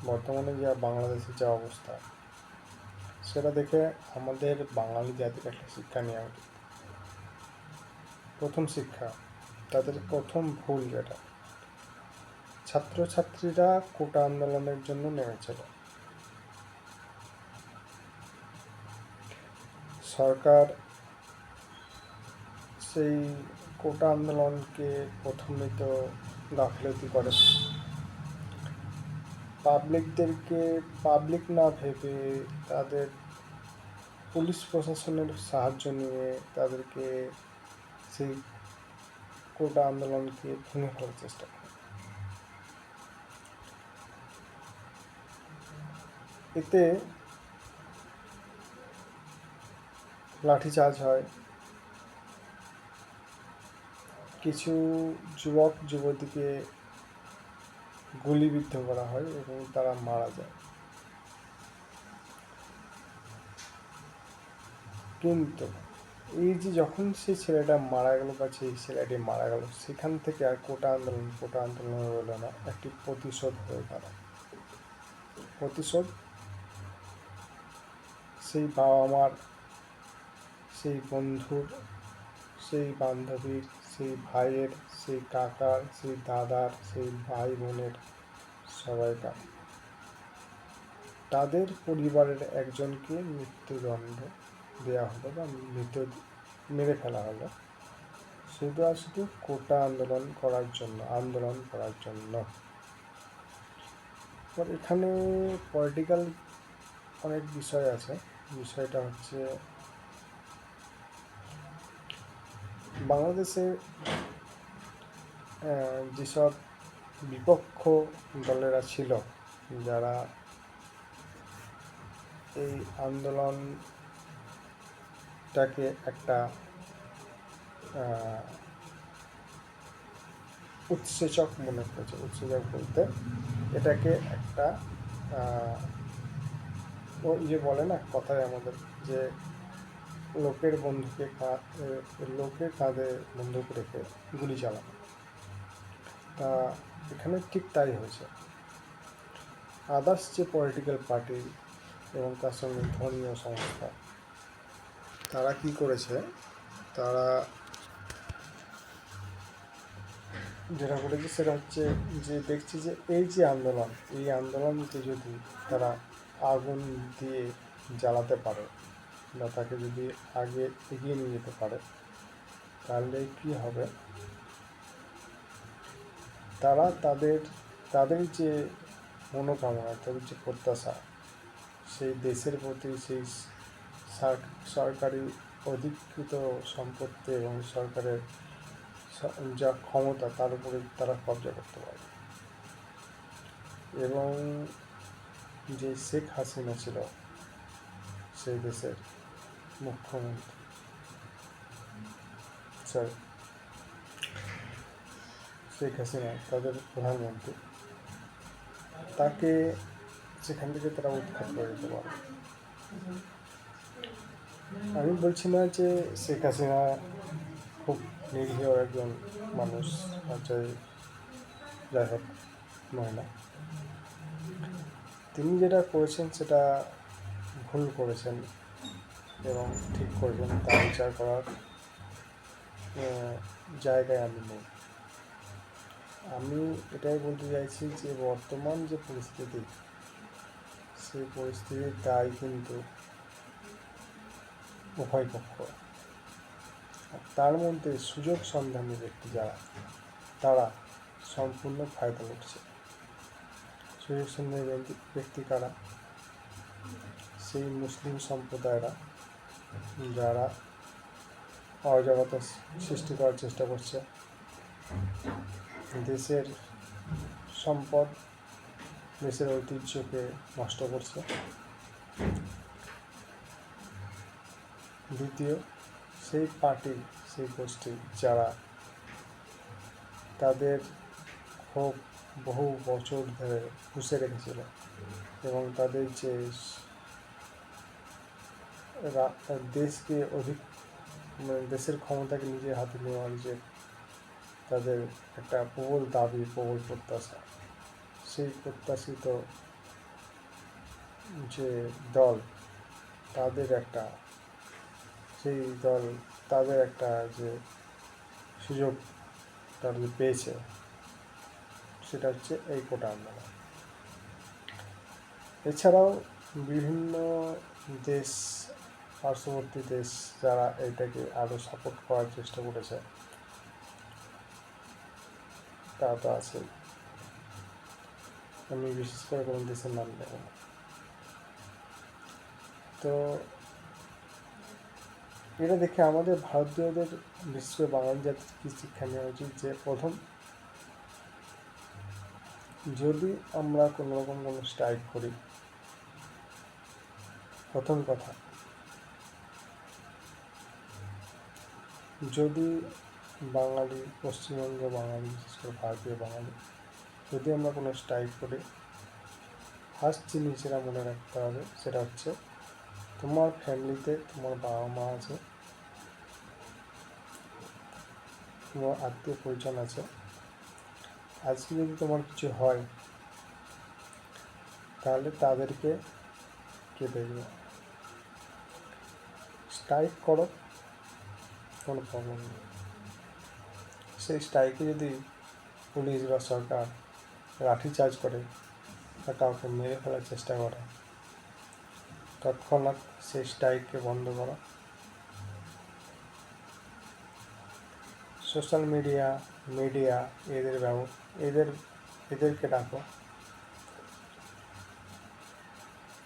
বর্তমানে যা বাংলাদেশের যা অবস্থা, সেটা দেখে আমাদের বাঙালি জাতির একটা শিক্ষা নেওয়া উচিত। প্রথম শিক্ষা, তাদের প্রথম ভুল যেটা, ছাত্রছাত্রীরা কোটা আন্দোলনের জন্য নেমেছিল। সরকার সেই কোটা আন্দোলনকে প্রথমে তো গাফিলতি করে, পাবলিক না ভেবে তাদের পুলিশ প্রশাসনের সাহায্য নিয়ে তাদেরকে সেই কোটা আন্দোলনকে ভেঙে ফেলার চেষ্টা করে। এতে লাঠিচার্জ হয়, কিছু যুবক যুবতীকে গুলিবিদ্ধ করা হয় এবং তারা মারা যায়। কিন্তু এই যে যখন সেই ছেলেটা মারা গেল বা সেই ছেলেটি মারা গেল, সেখান থেকে আর কোটা আন্দোলন হলো না, একটি প্রতিশোধ হয়ে দাঁড়ায়। প্রতিশোধ সেই বাবা মার, সেই বন্ধুর, সেই বান্ধবীর, সেই ভাইয়ের, সেই কাকার, সেই দাদার, সেই ভাই বোনের, সবাইকার, তাদের পরিবারের একজনকে মৃত্যুদণ্ড দেওয়া হলো বা মেরে ফেলা হলো, শুধু আর শুধু কোটা আন্দোলন করার জন্য। এখানে পলিটিক্যাল অনেক বিষয় আছে। বিষয়টা হচ্ছে, বাংলাদেশে যেসব বিপক্ষ দলেরা ছিল, যারা এই আন্দোলনটাকে একটা উৎসেচক মনে করেছে। উৎসেচক বলতে এটাকে একটা ও বলে না কথায় আমাদের, যে লোকের কাঁধে বন্দুক রেখে গুলি চালানো। তা এখানে ঠিক তাই হয়েছে। আদার্স যে পলিটিক্যাল পার্টি এবং তার সঙ্গে ধর্মীয় সংস্থা, তারা কি করেছে, তারা যেটা করেছে সেটা হচ্ছে যে দেখছি যে এই আন্দোলনকে যদি তারা আগুন দিয়ে জ্বালাতে পারে বা তাকে যদি আগে এগিয়ে নিয়ে যেতে পারে, তাহলে কি হবে, তারা তাদের যে মনোকামনা, তাদের যে প্রত্যাশা, সেই দেশের প্রতি, সেই সরকারি অধিকৃত সম্পত্তি এবং সরকারের যা ক্ষমতা, তার উপরে তারা কবজা করতে পারে। এবং যে শেখ হাসিনা ছিল সেই দেশের মুখ্যমন্ত্রী, শেখ হাসিনা তাদের প্রধানমন্ত্রী, তাকে সেখান থেকে তারা উৎখাত করে দিতে পারে। আমি বলছি না যে শেখ হাসিনা খুব নিরীহ একজন মানুষ, যাই হোক মহিলা, তিনি যেটা করেছেন সেটা ভুল করেছেন এবং ঠিক করেছেন, তা বিচার করার জায়গায় আমি নেই। আমি এটাই বলতে চাইছি যে বর্তমান যে পরিস্থিতি, সেই পরিস্থিতির দায় কিন্তু উভয় পক্ষ। তার মধ্যে সুযোগ সন্ধানী ব্যক্তি যারা, তারা সম্পূর্ণ ফায়দা উঠছে। সুযোগ সন্ধানী ব্যক্তি কারা? সেই মুসলিম সম্প্রদায়রা, যারা অরাজকতা সৃষ্টি করার চেষ্টা করছে, দেশের সম্পদ, দেশের ঐতিহ্যকে নষ্ট করছে। দ্বিতীয়, সেই পার্টি, সেই গোষ্ঠী যারা তাদের ক্ষোভ বহু বছর ধরে পুষে রেখেছিল এবং তাদের যে দেশকে দেশের ক্ষমতাকে নিজের হাতে নেওয়ার যে তাদের একটা প্রবল দাবি, প্রবল প্রত্যাশা। সেই প্রত্যাশিত যে দল, তাদের একটা সেই দল তাদের একটা যে সুযোগ তারা যে পেয়েছে, সেটা হচ্ছে এই কোটা আন্দোলন। এছাড়াও বিভিন্ন দেশ, পার্শ্ববর্তী দেশ, যারা এটাকে আরও সাপোর্ট করার চেষ্টা করেছে, তা তো আছে। আমি বিশেষ করে কোনো দেশের নাম নেব না। তো এটা দেখে আমাদের ভারতীয়দের, বিশেষ করে বাঙালি জাতির কি শিক্ষা নেওয়া উচিত, যে প্রথম, যদি আমরা কোনো রকম কোনো স্ট্রাইক করি, প্রথম কথা, যদি বাঙালি, পশ্চিমবঙ্গ বাঙালি, বিশেষ করে ভারতীয় বাঙালি, যদি আমরা কোনো স্ট্রাইক করি, ফার্স্ট জিনিস যেটা মনে রাখতে হবে সেটা হচ্ছে, তোমার ফ্যামিলিতে তোমার বাবা মা আছে, তোমার আত্মীয় পরিজন আছে, আজকে যদি তোমার কিছু হয় তাহলে তাদেরকে কে দেখবে? স্ট্রাইক করো, কোনো প্রবলেম নেই। সেই স্ট্রাইকে যদি পুলিশ বা সরকার লাঠিচার্জ করে বা কাউকে মেরে ফেলার চেষ্টা করে, তৎক্ষণাৎ সেই স্ট্রাইককে বন্ধ করো। সোশ্যাল মিডিয়া এদেরকে ডাকো,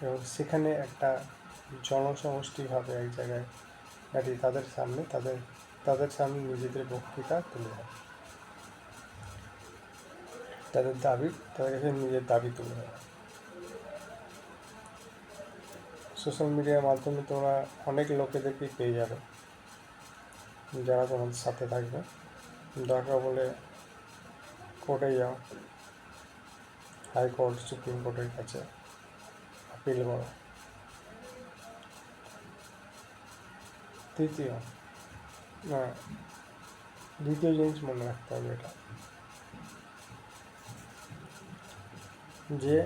এবং সেখানে একটা জনসমষ্টিভাবে এক জায়গায় দাঁড়িয়ে তাদের সামনে নিজেদের বক্তৃতা তুলে ধরো, তাদের কাছে নিজের দাবি তুলে ধরো। সোশ্যাল মিডিয়ার মাধ্যমে তোমরা অনেক লোকেদেরকেই পেয়ে যাবে যারা তোমাদের সাথে থাকবে। দরকার বলে কোর্টে যাও, হাইকোর্ট, সুপ্রিম কোর্টের কাছে আপিল করো। দ্বিতীয় জিনিস মনে রাখতে হবে এটা, যে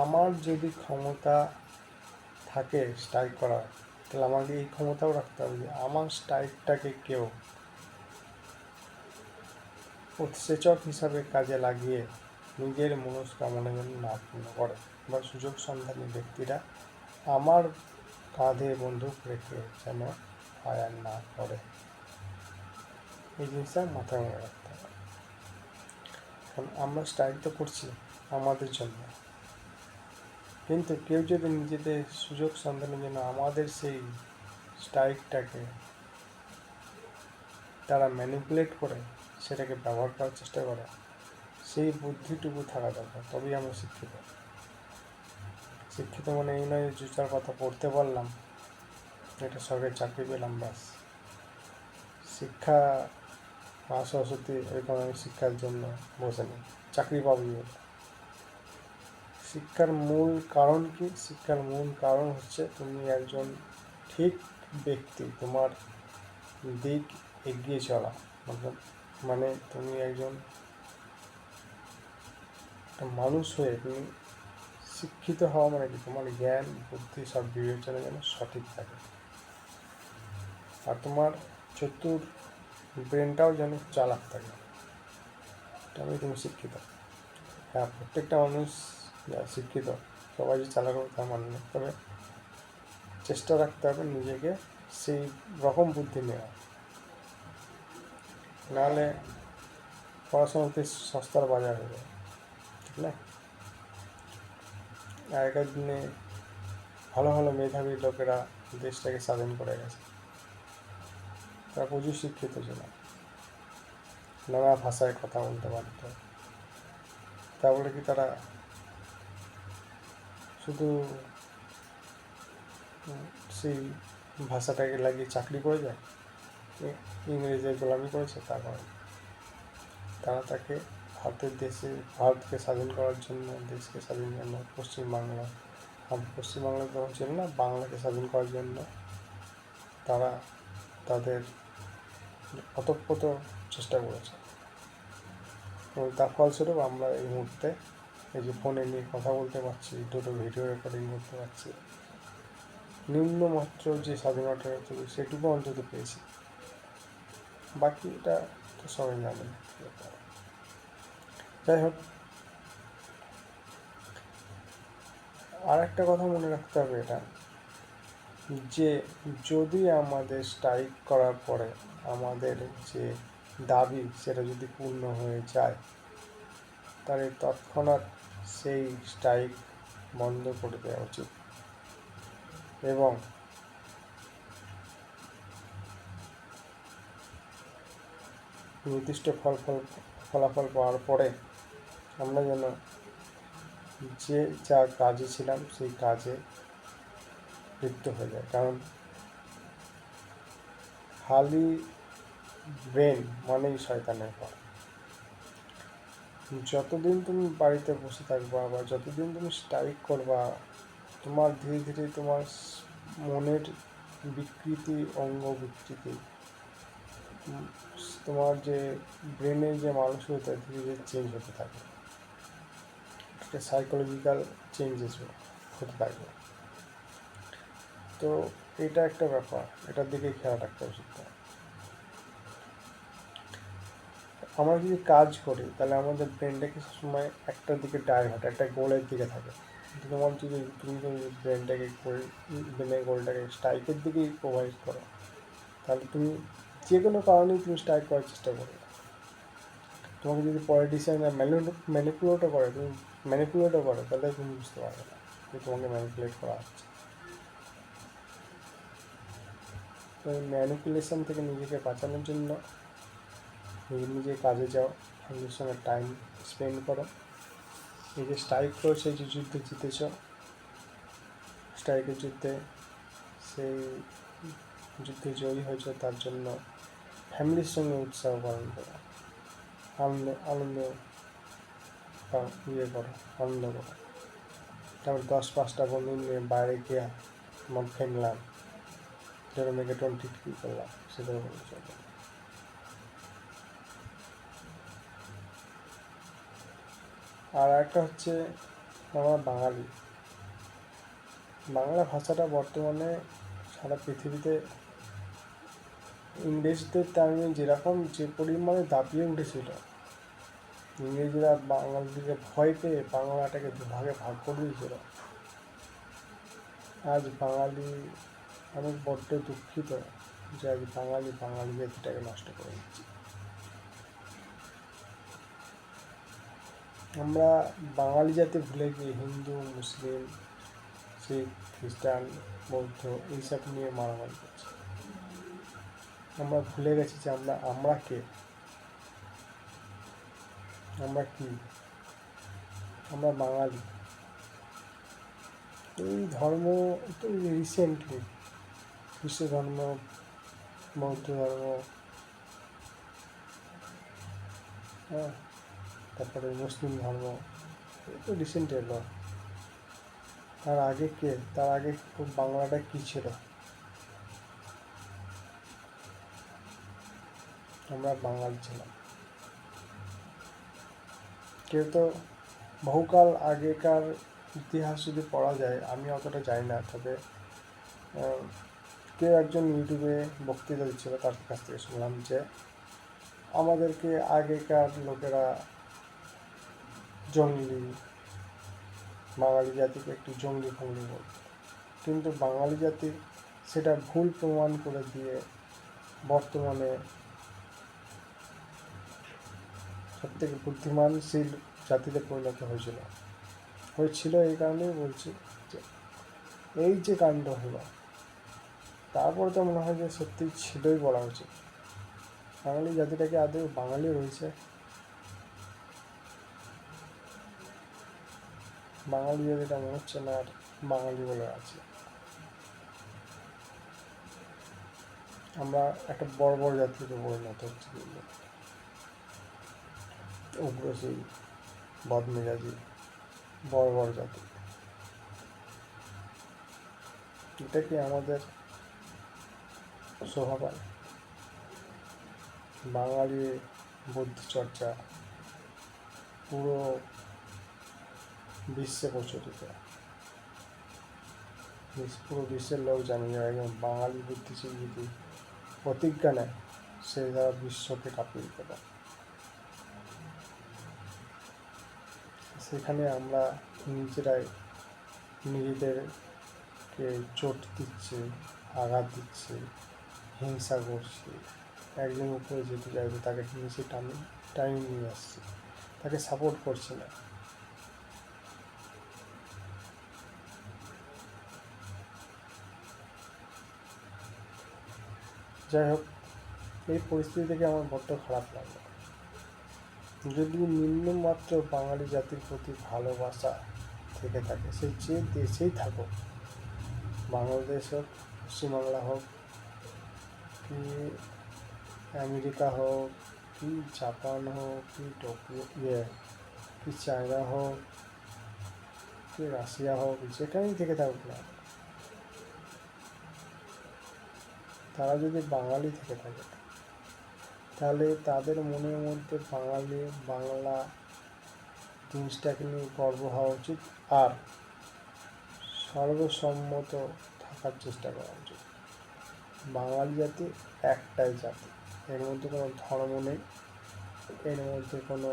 আমার যদি ক্ষমতা থাকে স্ট্রাইক করার, তাহলে আমাকে এই ক্ষমতাও রাখতে হবে যে আমার স্ট্রাইকটাকে কেউ উৎসেচক হিসাবে কাজে লাগিয়ে নিজের মনস্কামনা যেন না পূর্ণ করে, বা সুযোগ সন্ধানী ব্যক্তিরা আমার কাঁধে বন্দুক রেখে যেন ফায়ার না করে। এই জিনিসটা মাথায় মনে রাখতে হবে। কারণ আমরা স্ট্রাইক তো করছি আমাদের জন্য, কিন্তু কেউ যদি নিজেদের সুযোগ সন্ধানের জন্য আমাদের সেই স্ট্রাইকটাকে তারা ম্যানিপুলেট করে সেটাকে ব্যবহার করার চেষ্টা করে, সেই বুদ্ধিটুকু থাকা দরকার। তবেই আমরা শিক্ষিত মানে এই নয় যে চার কথা পড়তে পারলাম, একটা সরকারি চাকরি পেলাম, ব্যাস। শিক্ষা মা সরস্বতী এরকম আমি শিক্ষার জন্য বসে নেই, চাকরি পাবো। শিক্ষার মূল কারণ কি? শিক্ষার মূল কারণ হচ্ছে তুমি একজন ঠিক ব্যক্তি, তোমার দিক এগিয়ে চলা, মানে তুমি একজন একটা মানুষ হয়ে তুমি শিক্ষিত হওয়া মানে কি, তোমার জ্ঞান বুদ্ধি সব বিবেচনা যেন সঠিক থাকে, আর তোমার চতুর ব্রেনটাও যেন চালাক থাকে, তবেই তুমি শিক্ষিত। হ্যাঁ, প্রত্যেকটা মানুষ যারা শিক্ষিত সবাই যে চালাক হবে তা মানে না, তবে চেষ্টা রাখতে হবে নিজেকে সেই রকম বুদ্ধি নেওয়া, নাহলে পড়াশোনাতে সস্তার বাজার হয়ে যায়, ঠিক না? আগেকার দিনে ভালো ভালো মেধাবী লোকেরা দেশটাকে স্বাধীন করে গেছে, তারা প্রচুর শিক্ষিত ছিল, নানা ভাষায় কথা বলতে পারত, তা বলে কি তারা শুধু সেই ভাষাটাকে লাগিয়ে চাকরি করে যায়, ইংরেজের গোলামি করেছে? তা করে তারা তাকে ভারতকে স্বাধীন করার জন্য, দেশকে স্বাধীন জন্য পশ্চিমবাংলা তখন ছিল না, বাংলাকে স্বাধীন করার জন্য তারা তাদের অতপ্রত চেষ্টা করেছে। তো তার ফলস্বরূপ আমরা এই মুহূর্তে এই যে ফোনে নিয়ে কথা বলতে পারছি, দুটো ভিডিও রেকর্ডিং করতে পারছি, নিম্নমাত্র যে স্বাধীনতা ছিল সেটুকু অন্তত পেয়েছি। বাকি এটা তো সবাই জানেন। যাই হোক, আর একটা কথা মনে রাখতে হবে এটা, যে যদি আমাদের স্ট্রাইক করার পরে আমাদের যে দাবি সেটা যদি পূর্ণ হয়ে যায়, তাহলে তৎক্ষণাৎ সেই স্ট্রাইক বন্ধ করে দেওয়া উচিত এবং নির্দিষ্ট ফলাফল পাওয়ার পরে আমরা যেন যে যা কাজে ছিলাম সেই কাজে লিপ্ত হয়ে যায়। কারণ খালি ব্রেন মানেই শয়তানের ঘর। যতদিন তুমি বাড়িতে বসে থাকবা বা যতদিন তুমি স্ট্রাইক করবা, তোমার ধীরে ধীরে তোমার মনের বিকৃতি, অঙ্গ বিকৃতি, তোমার যে ব্রেনের যে মানসিকতা ধীরে ধীরে চেঞ্জ হতে থাকবে, একটা সাইকোলজিক্যাল চেঞ্জেস হতে থাকবে। তো এটা একটা ব্যাপার, এটার দিকে খেয়াল রাখতে উচিত। আমরা যদি কাজ করি তাহলে আমাদের ব্রেনটাকে সবসময় একটার দিকে ডাইভার্ট, একটা গোলের দিকে থাকে। তোমার যদি তুমি যদি ব্রেনটাকে ব্রেনের গোলটাকে স্ট্রাইকের দিকেই প্রোভাইড করো, তাহলে তুমি যে কোনো কারণেই তুমি স্ট্রাইক করার চেষ্টা করবে। তোমাকে যদি পলিটিশিয়ানরা ম্যানিপুলেটও করে, তুমি ম্যানিপুলেটও করো, তাহলে তুমি বুঝতে পারবে না যে তোমাকে ম্যানিপুলেট করা হচ্ছে। তো এই ম্যানিপুলেশন থেকে নিজেকে বাঁচানোর জন্য নিজের কাজে যাও, ফ্যামিলির সঙ্গে টাইম স্পেন্ড করো। এই যে স্ট্রাইক করেছে, যে যুদ্ধে জিতেছ, স্ট্রাইকের যুদ্ধে সেই যুদ্ধে জয়ী হয়েছ, তার জন্য ফ্যামিলির সঙ্গে উৎসাহ পালন করো, আনন্দ ইয়ে করো, আনন্দ করো। তারপর 10-5টা বন্ধু নিয়ে বাইরে গিয়ে মদ ফেললাম, ধরো মেগাটন টিটকি করলাম, সেটাও বলে চলবে। আর একটা হচ্ছে, আমরা বাঙালি, বাংলা ভাষাটা বর্তমানে সারা পৃথিবীতে ইংরেজদের টাইমে যেরকম যে পরিমাণে দাপিয়ে উঠেছিল, ইংরেজরা বাঙালিকে ভয় পেয়ে বাংলাটাকে দুভাগে ভাগ করে দিয়েছিল। আজ বাঙালি, আমি বড্ড দুঃখিত যে আজ বাঙালি জাতিটাকে নষ্ট করে দিচ্ছে। আমরা বাঙালি জাতি ভুলে গিয়ে হিন্দু, মুসলিম, শিখ, খ্রিস্টান, বৌদ্ধ এইসব নিয়ে মারামারি করছি। আমরা ভুলে গেছি যে আমরা কে, আমরা কি, আমরা বাঙালি। এই ধর্ম তো রিসেন্টলি খ্রিস্ট ধর্ম, বৌদ্ধ ধর্ম, হ্যাঁ, তারপরে মুসলিম ধর্ম, এই তো রিসেন্ট এলো। তার আগে কে, তার আগে বাংলাটা কী ছিল? আমরা বাঙালি ছিলাম। কেউ তো বহুকাল আগেকার ইতিহাস যদি পড়া যায়, আমি অতটা জানি না, তবে কেউ একজন ইউটিউবে বক্তৃতা দিচ্ছিল, তার কাছ থেকে শুনলাম যে আমাদেরকে আগেকার লোকেরা জঙ্গলি, বাঙালি জাতিকে একটু জঙ্গলি ফঙ্গলি বলত, কিন্তু বাঙালি জাতি সেটা ভুল প্রমাণ করে দিয়ে বর্তমানে সবথেকে বুদ্ধিমানশীল জাতিতে পরিণত হয়েছিল। এই কারণেই বলছি যে এই যে কাণ্ড হলো, তারপরে তো মনে হয় যে সত্যি ছিলই বলা উচিত। বাঙালি জাতিটাকে আদৌ বাঙালি রয়েছে? বাঙালি জাতিটা মনে হচ্ছে না আর বাঙালি বলে আছে। আমরা একটা বড় জাতিতে পরিণত হচ্ছে, উগ্রশীল, বদমেজাজি, বড় জাতি। এটা কি আমাদের শোভা পায়? বাঙালি বুদ্ধিচর্চা পুরো বিশ্বে প্রচলিত। পুরো বিশ্বের লোক জানে যে একজন বাঙালি বুদ্ধিজীবী যদি প্রতিজ্ঞা নেয়, সে দ্বারা বিশ্বকে কাঁপিয়ে দিতে পারে। সেখানে আমরা নিজেরাই নিজেদেরকে চোট দিচ্ছি, আঘাত দিচ্ছি, হিংসা করছি, একজনের উপরে যেতে চাইবে তাকে নিচে টানিয়ে নিয়ে আসছি, তাকে সাপোর্ট করছি না। যাই হোক, এই পরিস্থিতি থেকে আমার বড্ড খারাপ লাগলো। যদি নিম্নমাত্র বাঙালি জাতির প্রতি ভালোবাসা থেকে থাকে, সে যে দেশেই থাকুক, বাংলাদেশ হোক, পশ্চিমবাংলা হোক, কি আমেরিকা হোক, কি জাপান হোক, কি কি চায়না হোক, কি রাশিয়া হোক, যেখানেই থেকে থাকুক না, তারা যদি বাঙালি থেকে থাকে, তাহলে তাদের মনের মধ্যে বাংলা জিনিসটাকে নিয়ে গর্ব হওয়া উচিত, আর সর্বসম্মত থাকার চেষ্টা করা উচিত। বাঙালি জাতি একটাই জাতি, এর মধ্যে কোনো ধর্ম নেই, এর মধ্যে কোনো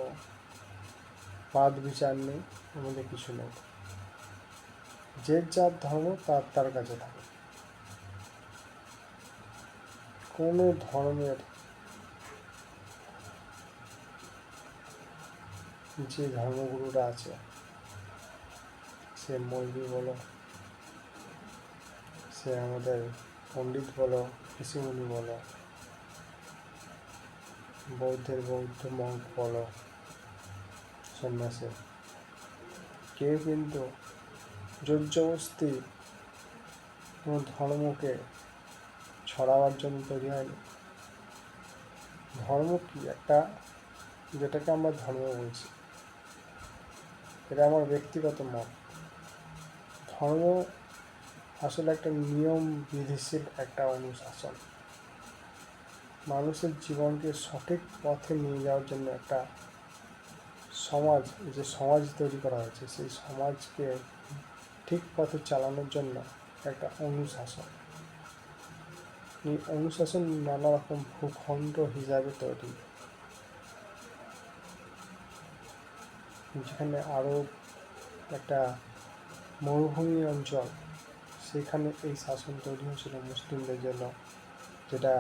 বাদ বিচার নেই, এর মধ্যে কিছু নেই। যে যার ধর্ম তার কাছে থাকে। কোনো ধর্মের যে ধর্মগুরুরা আছে, সে মৌলবি বলো, সে আমাদের পণ্ডিত বলো, ঋষিমুনি বলো, বৌদ্ধ মঙ্ক বলো, সন্ন্যাসী, কেউ কিন্তু জোর জবরদস্তি কোনো ধর্মকে ছড়াবার জন্য তৈরি হয়নি। ধর্ম কি একটা, যেটাকে আমরা ধর্ম বলছি, এটা আমার ব্যক্তিগত মত। ধর্ম আসলে একটা নিয়ম বিধিশীল একটা অনুশাসন, মানুষের জীবনকে সঠিক পথে নিয়ে যাওয়ার জন্য একটা সমাজ তৈরি করা হয়েছে, সেই সমাজকে ঠিক পথে চালানোর জন্য একটা অনুশাসন। এই অনুশাসন নানা রকম ভূখণ্ড হিসাবে তৈরি, যেখানে আরও একটা মরুভূমি অঞ্চল, সেখানে এই শাসন তৈরি হয়েছিল মুসলিমদের জন্য, যেটা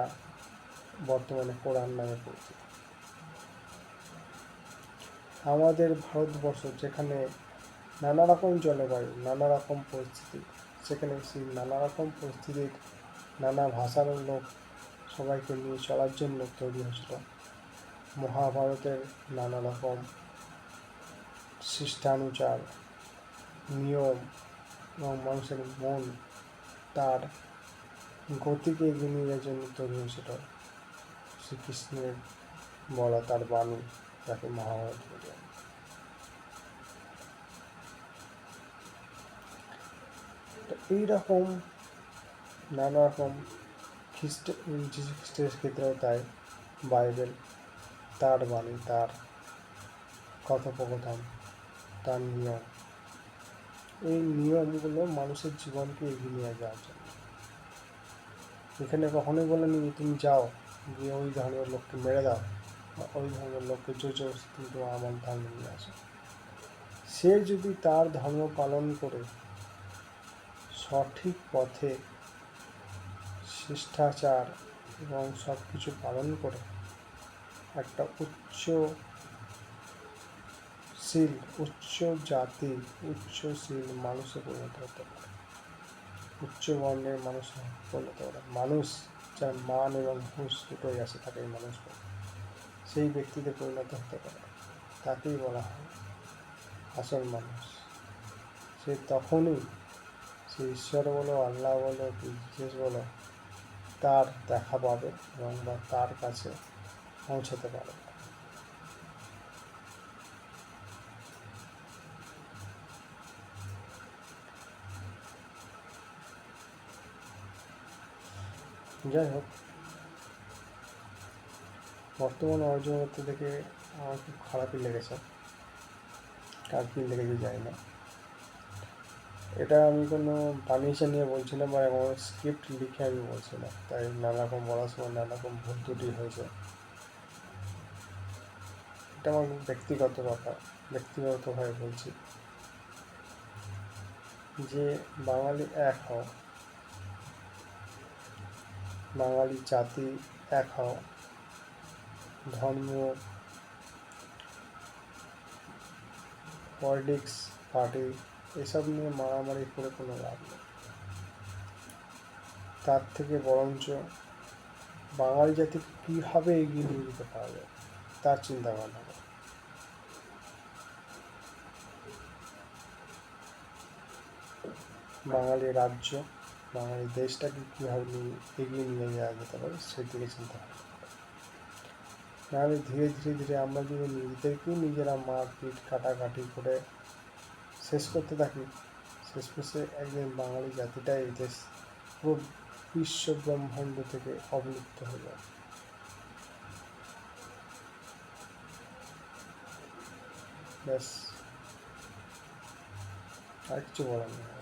বর্তমানে কোরআন নামে পরিচিত। আমাদের ভারতবর্ষ, যেখানে নানা রকম জলবায়ু, নানা রকম পরিস্থিতি, সেখানে সেই নানা রকম পরিস্থিতির নানা ভাষার লোক সবাইকে নিয়ে চলার জন্য তৈরি হয়েছিল মহাভারতের নানা রকম শিষ্টানুচার, নিয়ম, এবং মানুষের মন তার গতিকে এগিয়ে নিয়ে যাওয়ার জন্য তৈরি হয়েছিল শ্রীকৃষ্ণের বলা তার বাণী, যাকে মহাভারত বলে। তো এইরকম নানা রকম যীশু খ্রিস্টের ক্ষেত্রেও তাই, বাইবেল, তার বাণী, তার কথোপকথন, তার নিয়ম, এই নিয়মগুলো মানুষের জীবনকে এগিয়ে নিয়ে যাওয়ার জন্য। এখানে কখনোই বলেনি তুমি যাও গিয়ে ওই ধর্মের লোককে মেরে দাও, বা ওই ধর্মের লোককে জোর কিন্তু আমার ধর্ম নিয়ে আসো। সে যদি তার ধর্ম পালন করে সঠিক পথে শিষ্টাচার এবং সব কিছু পালন করে একটা উচ্চ জাতি, উচ্চশীল মানুষে পরিণত হতে পারে, উচ্চ বর্ণের মানুষে পরিণত হতে পারে। মানুষ যার মান এবং হুঁশ দুটোই আছে, তাকে মানুষ বলে, সেই ব্যক্তিতে পরিণত হতে পারে, তাকেই বলা হয় আসল মানুষ। সে তখনই, সে ঈশ্বর বলো, আল্লাহ বলো, কি জিজ্ঞেস বলো, তার দেখা পাবে এবং বা তার কাছে পৌঁছাতে পারে। যাই হোক, বর্তমান অরাজকতা দেখে আমার খুব খারাপই লেগেছে। কার কী লেগেছে জানি না। এটা আমি কোনো পারমিশন নিয়ে বলছি না বা কোনো স্ক্রিপ্ট লিখে আমি বলছি না, তাই নানা রকম বলার সময় নানা রকম ভুল ত্রুটি হয়েছে। এটা আমার ব্যক্তিগত ব্যাপার, ব্যক্তিগতভাবে বলছি যে বাঙালি এক হও, বাঙালি জাতি এক হও। ধর্ম, পলিটিক্স, পার্টি এসব নিয়ে মারামারি করে কোনো লাভ নেই। তার থেকে বরঞ্চ বাঙালি জাতিকে কীভাবে এগিয়ে নিয়ে যেতে পারা যায় তার চিন্তা ভাবনা করো। বাঙালি রাজ্য, বাঙালি দেশটাকে কীভাবে এগিয়ে নিয়ে যাওয়া যেতে পারে সেই দিকে চিন্তা ভাবনা। নাহলে ধীরে ধীরে ধীরে আমরা যদি নিজেদেরকেই নিজেরা মারপিট কাটাকাটি করে শেষ করতে থাকি, শেষ শেষে একদিন বাঙালি জাতিটাই এই দেশ পুরো বিশ্ব ব্রহ্মাণ্ড থেকে অবলুপ্ত হয়ে যায়। ব্যাস, আর কিছু বলার নেই।